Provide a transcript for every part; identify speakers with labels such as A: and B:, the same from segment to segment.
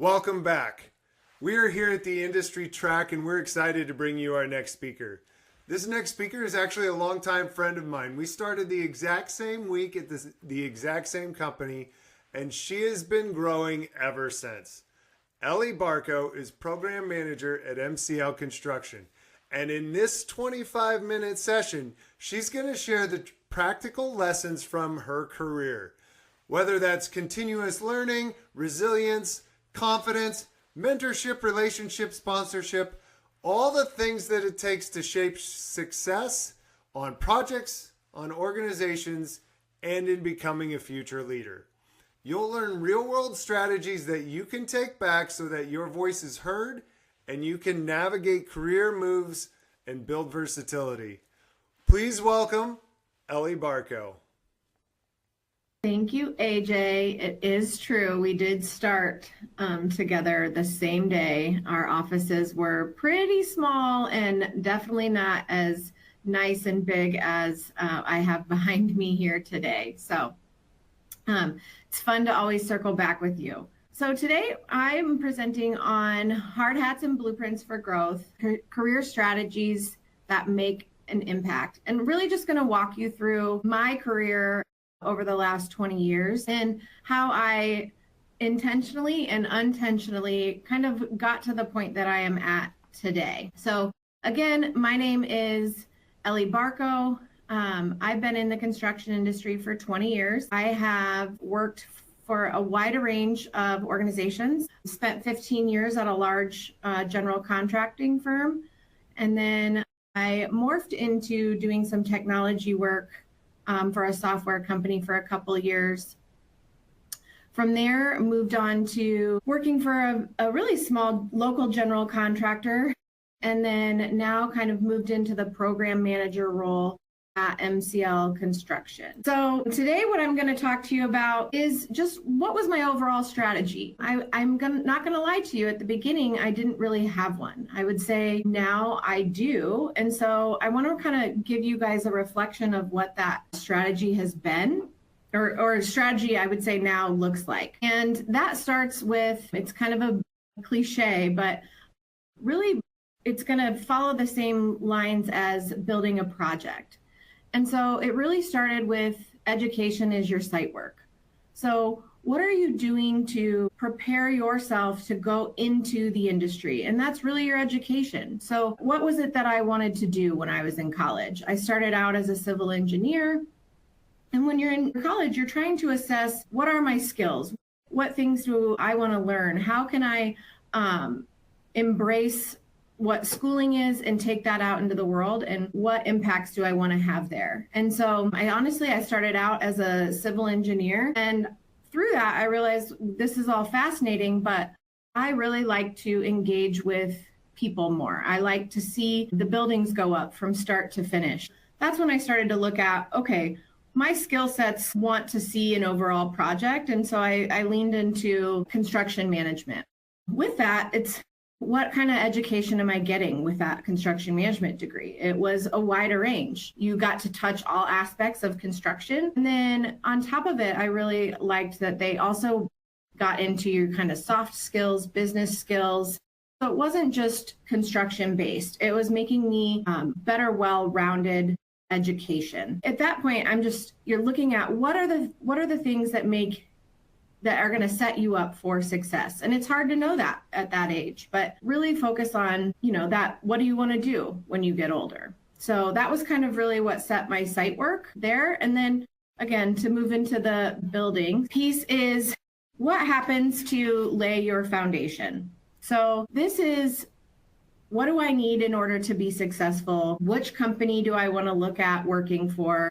A: Welcome back. We are here at the industry track and we're excited to bring you our next speaker. This next speaker is actually a longtime friend of mine. We started the exact same week at the exact same company, and she has been growing ever since. Ellie Barco is program manager at MCL Construction. And in this 25-minute session, she's going to share the practical lessons from her career. Whether that's continuous learning, resilience, confidence, mentorship, relationship, sponsorship, all the things that it takes to shape success on projects, on organizations, and in becoming a future leader. You'll learn real-world strategies that you can take back so that your voice is heard and you can navigate career moves and build versatility. Please welcome Ellie Barco.
B: Thank you, AJ. It is true. We did start together the same day. Our offices were pretty small and definitely not as nice and big as I have behind me here today. So it's fun to always circle back with you. So today I'm presenting on hard hats and blueprints for growth, career strategies that make an impact, and really just going to walk you through my career over the last 20 years and how I intentionally and unintentionally kind of got to the point that I am at today. So again, my name is Ellie Barco. I've been in the construction industry for 20 years. I have worked for a wide range of organizations, spent 15 years at a large general contracting firm, and then I morphed into doing some technology work for a software company for a couple of years. From there, moved on to working for a really small local general contractor, and then now kind of moved into the program manager role at MCL Construction. So today what I'm going to talk to you about is just what was my overall strategy. I'm not going to lie to you, at the beginning I didn't really have one. I would say now I do. And so I want to kind of give you guys a reflection of what that strategy has been, or strategy I would say now looks like. And that starts with, it's kind of a cliche, but really it's going to follow the same lines as building a project. And so it really started with education is your site work. So what are you doing to prepare yourself to go into the industry? And that's really your education. So what was it that I wanted to do when I was in college? I started out as a civil engineer. And when you're in college, you're trying to assess, what are my skills? What things do I want to learn? How can I embrace what schooling is and take that out into the world, and what impacts do I want to have there? And so I started out as a civil engineer, and through that I realized this is all fascinating, but I really like to engage with people more. I like to see the buildings go up from start to finish. That's when I started to look at, okay, my skill sets want to see an overall project, and so I leaned into construction management. With that, it's what kind of education am I getting with that construction management degree? It was a wider range. You got to touch all aspects of construction. And then on top of it, I really liked that they also got into your kind of soft skills, business skills. So it wasn't just construction based. It was making me better, well-rounded education. At that point, you're looking at what are the things that are going to set you up for success. And it's hard to know that at that age, but really focus on, that what do you want to do when you get older? So that was kind of really what set my site work there. And then again, to move into the building piece is what happens to lay your foundation. So this is, what do I need in order to be successful? Which company do I want to look at working for?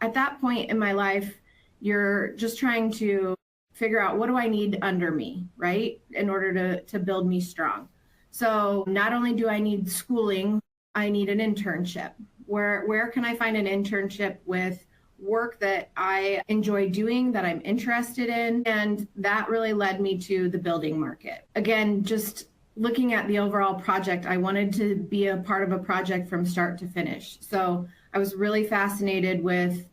B: At that point in my life, you're just trying to figure out, what do I need under me, right? In order to build me strong. So not only do I need schooling, I need an internship. Where can I find an internship with work that I enjoy doing, that I'm interested in? And that really led me to the building market. Again, just looking at the overall project, I wanted to be a part of a project from start to finish. So I was really fascinated with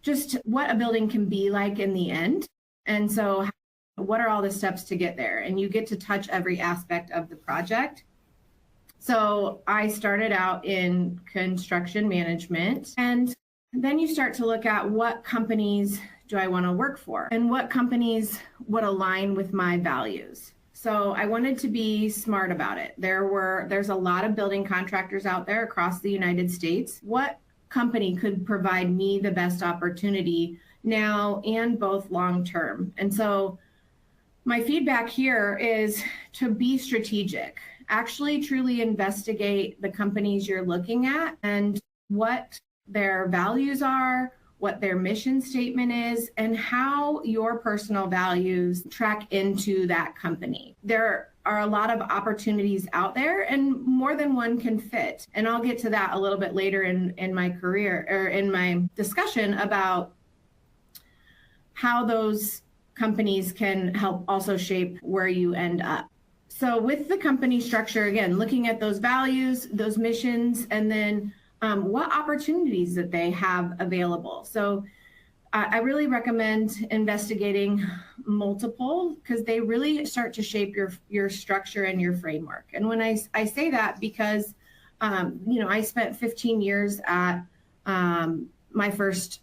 B: just what a building can be like in the end. And so what are all the steps to get there? And you get to touch every aspect of the project. So I started out in construction management, and then you start to look at what companies do I want to work for and what companies would align with my values. So I wanted to be smart about it. There's a lot of building contractors out there across the United States. What company could provide me the best opportunity now and both long term? And so my feedback here is to be strategic. Actually truly investigate the companies you're looking at and what their values are, what their mission statement is, and how your personal values track into that company. There are a lot of opportunities out there and more than one can fit. And I'll get to that a little bit later in my career or in my discussion about how those companies can help also shape where you end up. So with the company structure, again, looking at those values, those missions, and then what opportunities that they have available. So I really recommend investigating multiple because they really start to shape your structure and your framework. And when I say that because, I spent 15 years at my first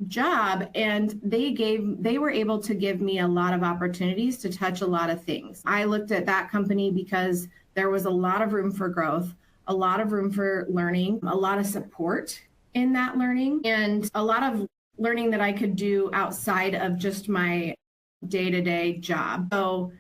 B: job, and they were able to give me a lot of opportunities to touch a lot of things. I looked at that company because there was a lot of room for growth, a lot of room for learning, a lot of support in that learning, and a lot of learning that I could do outside of just my day-to-day job. So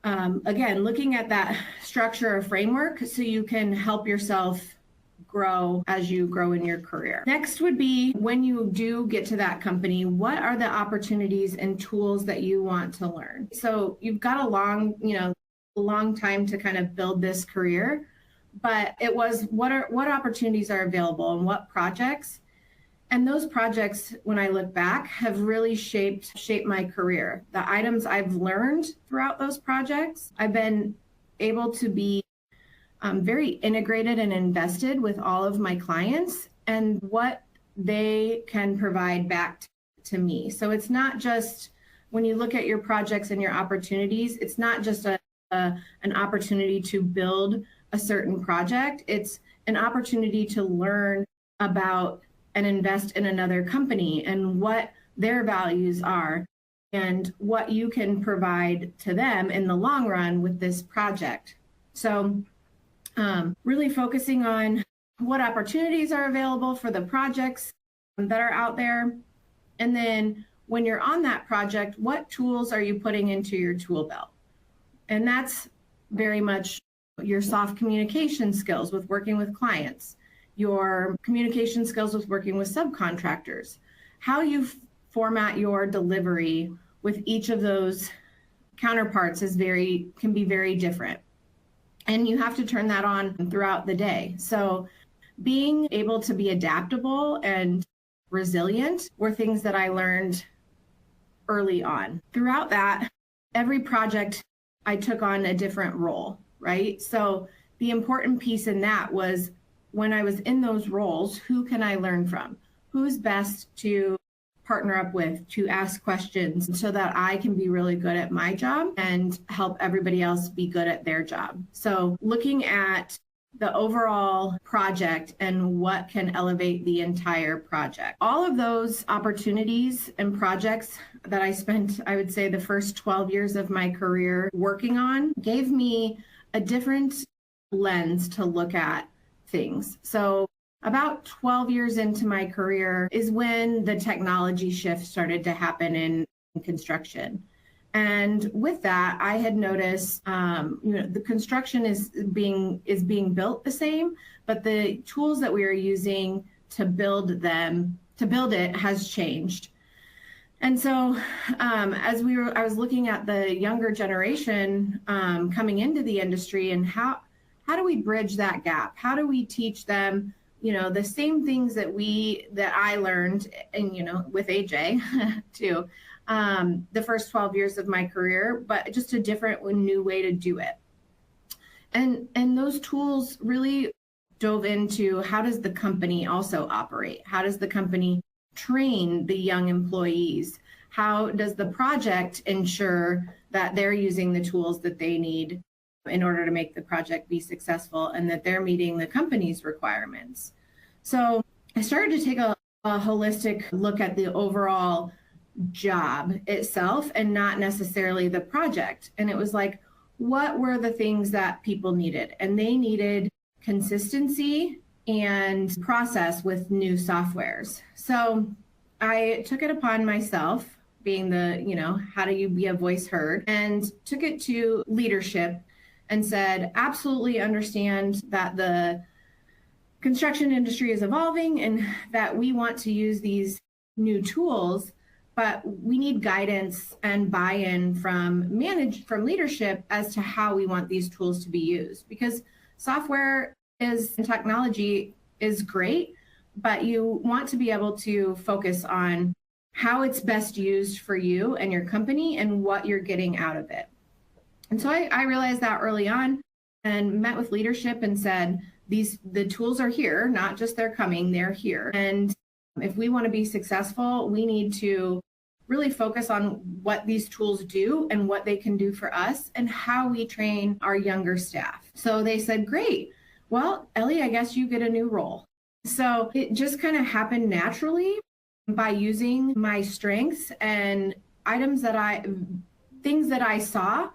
B: again, looking at that structure or framework so you can help yourself grow as you grow in your career. Next would be when you do get to that company, what are the opportunities and tools that you want to learn? So you've got a long time to kind of build this career, but it was what opportunities are available and what projects. And those projects, when I look back, have really shaped my career. The items I've learned throughout those projects, I've been able to be very integrated and invested with all of my clients and what they can provide back to me. So it's not just, when you look at your projects and your opportunities, it's not just an opportunity to build a certain project. It's an opportunity to learn about and invest in another company and what their values are and what you can provide to them in the long run with this project. So really focusing on what opportunities are available for the projects that are out there. And then when you're on that project, what tools are you putting into your tool belt? And that's very much your soft communication skills with working with clients, your communication skills with working with subcontractors, how you format your delivery with each of those counterparts can be very different. And you have to turn that on throughout the day. So being able to be adaptable and resilient were things that I learned early on. Throughout that, every project I took on a different role, right? So the important piece in that was when I was in those roles, who can I learn from? Who's best to partner up with, to ask questions so that I can be really good at my job and help everybody else be good at their job. So looking at the overall project and what can elevate the entire project. All of those opportunities and projects that I spent, I would say, the first 12 years of my career working on gave me a different lens to look at things. So about 12 years into my career is when the technology shift started to happen in construction. And with that, I had noticed, the construction is being built the same, but the tools that we are using to build it has changed. And so, I was looking at the younger generation coming into the industry, and how do we bridge that gap? How do we teach them, the same things that I learned, and with AJ too. The first 12 years of my career, but just a different, new way to do it. And those tools really dove into how does the company also operate? How does the company train the young employees? how does the project ensure that they're using the tools that they need in order to make the project be successful and that they're meeting the company's requirements. So I started to take a holistic look at the overall job itself and not necessarily the project. And it was like, what were the things that people needed? And they needed consistency and process with new softwares. So I took it upon myself, being the, how do you be a voice heard, and took it to leadership and said, absolutely understand that the construction industry is evolving and that we want to use these new tools, but we need guidance and buy-in from leadership as to how we want these tools to be used. Because software and technology is great, but you want to be able to focus on how it's best used for you and your company and what you're getting out of it. And so I realized that early on and met with leadership and said, the tools are here, not just they're coming, they're here. And if we want to be successful, we need to really focus on what these tools do and what they can do for us and how we train our younger staff. So they said, great. Well, Ellie, I guess you get a new role. So it just kind of happened naturally by using my strengths and things that I saw.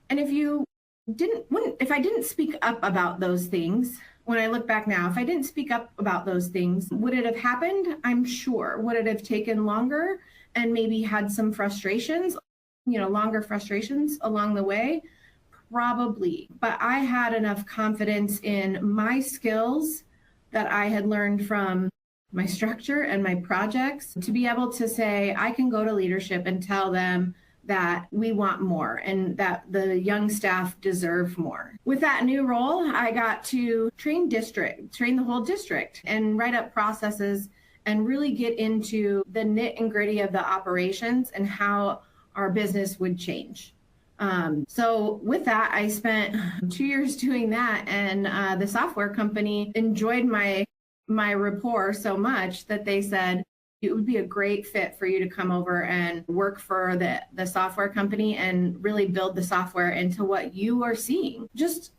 B: And if I didn't speak up about those things, when I look back now, if I didn't speak up about those things, would it have happened? I'm sure. Would it have taken longer and maybe had some frustrations, longer frustrations along the way? Probably. But I had enough confidence in my skills that I had learned from my structure and my projects to be able to say, I can go to leadership and tell them that we want more and that the young staff deserve more. With that new role, I got to train the whole district and write up processes and really get into the nit and gritty of the operations and how our business would change. So with that, I spent 2 years doing that, and the software company enjoyed my rapport so much that they said, it would be a great fit for you to come over and work for the software company and really build the software into what you are seeing. Just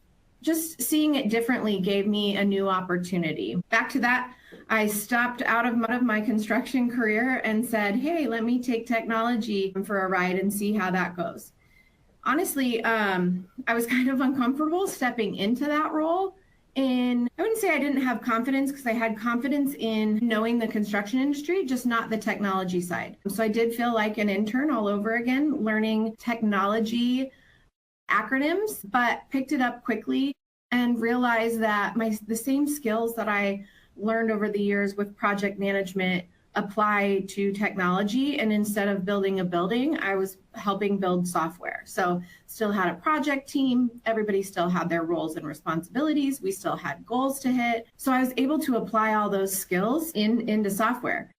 B: seeing it differently gave me a new opportunity. Back to that, I stopped out of my construction career and said, hey, let me take technology for a ride and see how that goes. Honestly, I was kind of uncomfortable stepping into that role. And I wouldn't say I didn't have confidence, because I had confidence in knowing the construction industry, just not the technology side. So I did feel like an intern all over again, learning technology acronyms, but picked it up quickly and realized that the same skills that I learned over the years with project management apply to technology. And instead of building a building, I was helping build software. So still had a project team. Everybody still had their roles and responsibilities. We still had goals to hit. So I was able to apply all those skills into software.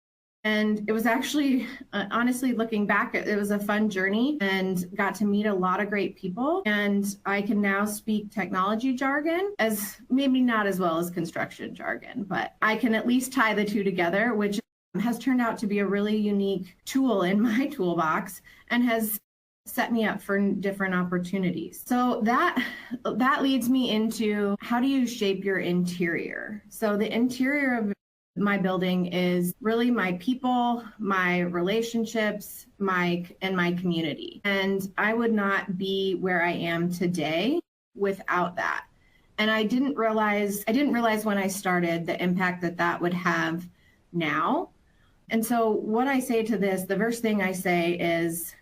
B: And it was actually, honestly, looking back, it was a fun journey and got to meet a lot of great people. And I can now speak technology jargon, as maybe not as well as construction jargon, but I can at least tie the two together, which has turned out to be a really unique tool in my toolbox and has set me up for different opportunities. So that leads me into, how do you shape your interior? So the interior of my building is really my people, my relationships, my community. And I would not be where I am today without that. And I didn't realize when I started the impact that would have now. And so what I say to this, the first thing I say is,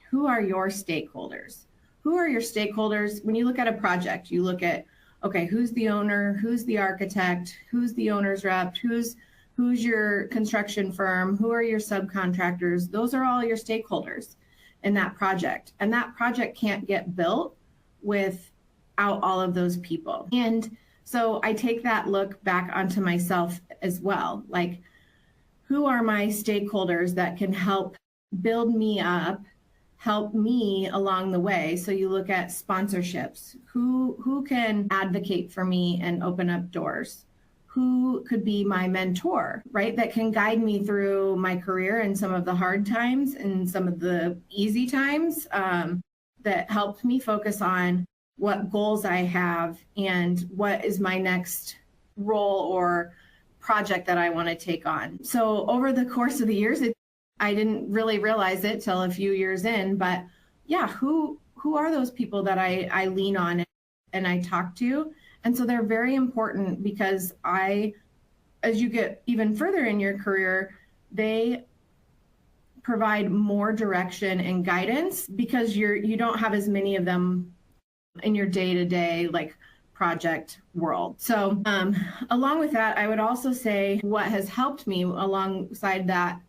B: who are your stakeholders? Who are your stakeholders? When you look at a project, you look at, okay, who's the owner? Who's the architect? Who's the owner's rep? Who's your construction firm? Who are your subcontractors? Those are all your stakeholders in that project. And that project can't get built without all of those people. And so I take that look back onto myself as well. Like, who are my stakeholders that can help build me up, help me along the way? So you look at sponsorships. Who can advocate for me and open up doors? who could be my mentor, right? That can guide me through my career and some of the hard times and some of the easy times, that helped me focus on what goals I have and what is my next role or project that I want to take on. So over the course of the years, I didn't really realize it till a few years in, but yeah, who are those people that I lean on and I talk to? And so they're very important because as you get even further in your career, they provide more direction and guidance because you don't have as many of them in your day-to-day like project world. So along with that, I would also say what has helped me alongside that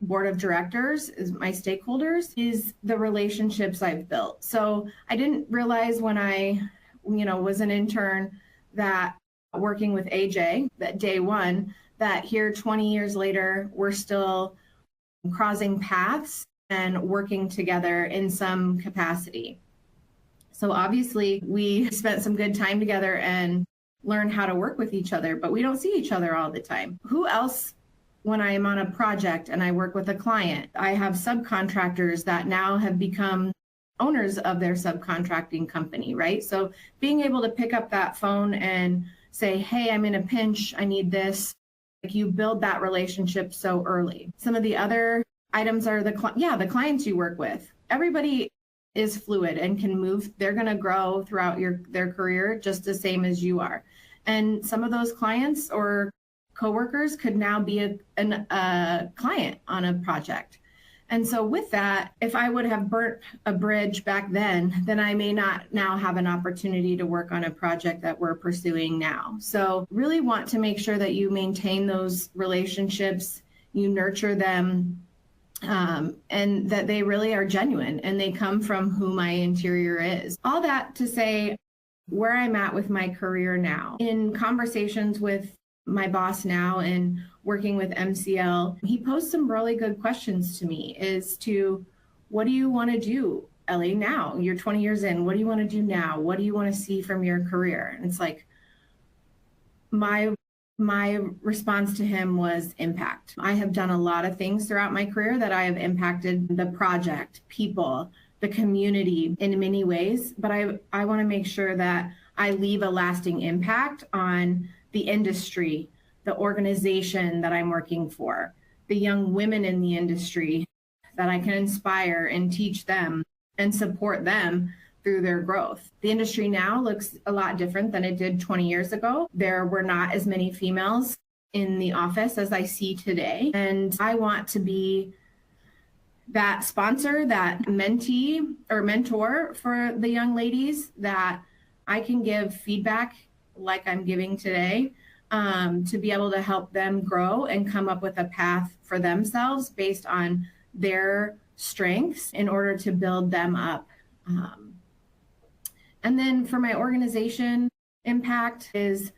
B: board of directors is my stakeholders is the relationships I've built. So I didn't realize when I was an intern that working with AJ that day one, that here 20 years later, we're still crossing paths and working together in some capacity. So obviously we spent some good time together and learned how to work with each other, but we don't see each other all the time. Who else, when I am on a project and I work with a client, I have subcontractors that now have become owners of their subcontracting company, right? So being able to pick up that phone and say, hey, I'm in a pinch, I need this. Like you build that relationship so early. Some of the other items are the clients you work with. Everybody is fluid and can move. They're going to grow throughout their career just the same as you are. And some of those clients or coworkers could now be a client on a project. And so with that, if I would have burnt a bridge back then I may not now have an opportunity to work on a project that we're pursuing now. So really want to make sure that you maintain those relationships, you nurture them, and that they really are genuine and they come from who my interior is. All that to say where I'm at with my career now. In conversations with my boss now and working with MCL, he posed some really good questions to me as to what do you want to do, Ellie, now? You're 20 years in. What do you want to do now? What do you want to see from your career? And it's like my response to him was impact. I have done a lot of things throughout my career that I have impacted the project, people, the community in many ways, but I want to make sure that I leave a lasting impact on the industry, the organization that I'm working for, the young women in the industry that I can inspire and teach them and support them through their growth. The industry now looks a lot different than it did 20 years ago. There were not as many females in the office as I see today. And I want to be that sponsor, that mentee or mentor for the young ladies that I can give feedback like I'm giving today, to be able to help them grow and come up with a path for themselves based on their strengths in order to build them up. And then for my organization impact is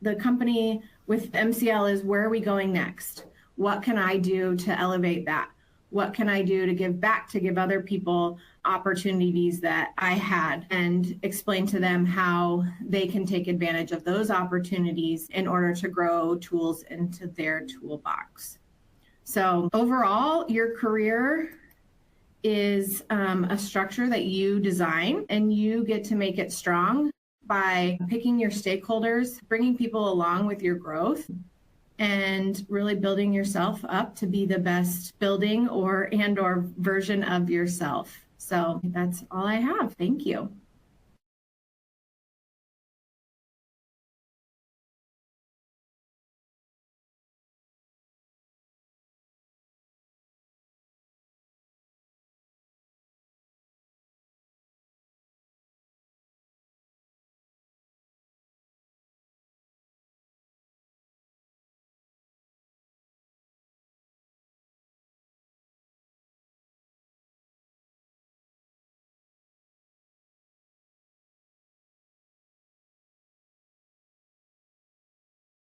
B: the company with MCL is where are we going next? What can I do to elevate that? What can I do to give back, to give other people opportunities that I had, and explain to them how they can take advantage of those opportunities in order to grow tools into their toolbox. So overall, your career is a structure that you design, and you get to make it strong by picking your stakeholders, bringing people along with your growth, and really building yourself up to be the best building or version of yourself. So that's all I have. Thank you.